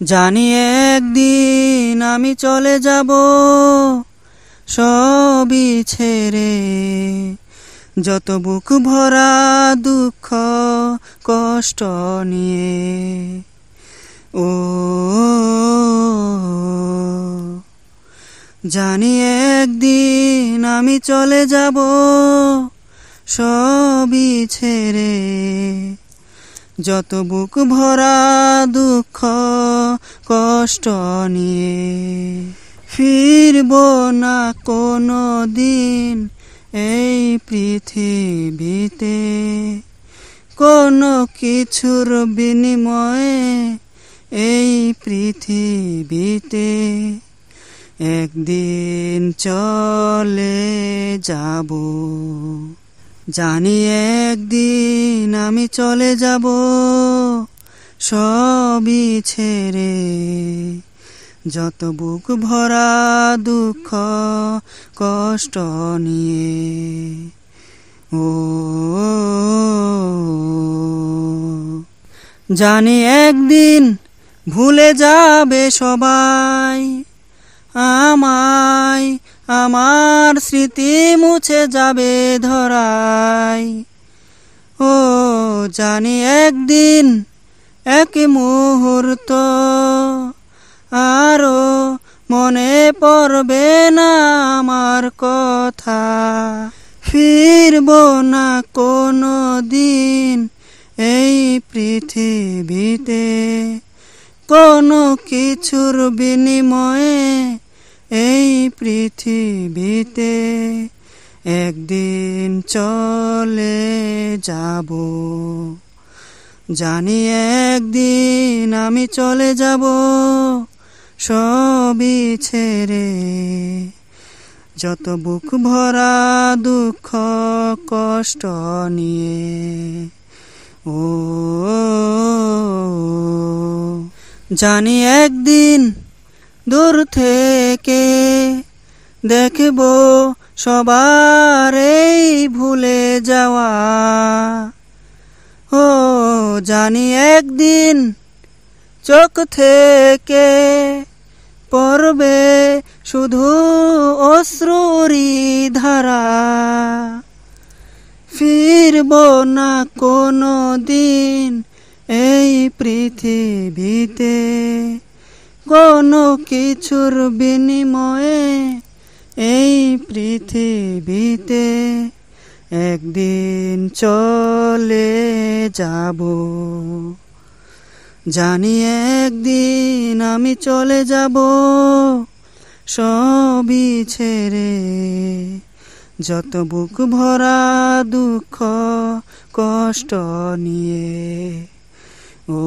জানি একদিন আমি চলে যাব সবই ছেড়ে, যত বুক ভরা দুঃখ কষ্ট নিয়ে। ও জানি একদিন আমি চলে যাব সবই ছেড়ে, যত বুক ভরা দুঃখ কষ্ট নিয়ে। ফিরব না কোনো দিন এই পৃথিবীতে, কোনো কিছুর বিনিময়ে এই পৃথিবীতে। একদিন চলে যাব, জানি একদিন আমি চলে যাব সবই ছেড়ে, যত বুক ভরা দুঃখ কষ্ট নিয়ে। ও জানি একদিন ভুলে যাবে সবাই আমায়, আমার স্মৃতি মুছে যাবে ধরায়। ও জানি একদিন এক মুহূর্ত আরো মনে পড়বে না আমার কথা। ফিরব না কোনো দিন এই পৃথিবীতে, কোনো কিছুর বিনিময়ে এই পৃথিবীতে। একদিন চলে যাব, জানি একদিন আমি চলে যাব সবই ছেড়ে, যত বুক ভরা দুঃখ কষ্ট নিয়ে। ও জানি একদিন দূর থেকে দেখব সবার এই ভুলে যাওয়া। ও জানি একদিন চোখ থেকে পড়বে শুধু অশ্রুরি ধারা। ফিরব না কোনো দিন এই পৃথিবীতে, কোনো কিছুর বিনিময়ে এই পৃথিবীতে। একদিন চলে যাব, জানি একদিন আমি চলে যাব সবই ছেড়ে, যত বুক ভরা দুঃখ কষ্ট নিয়ে। ও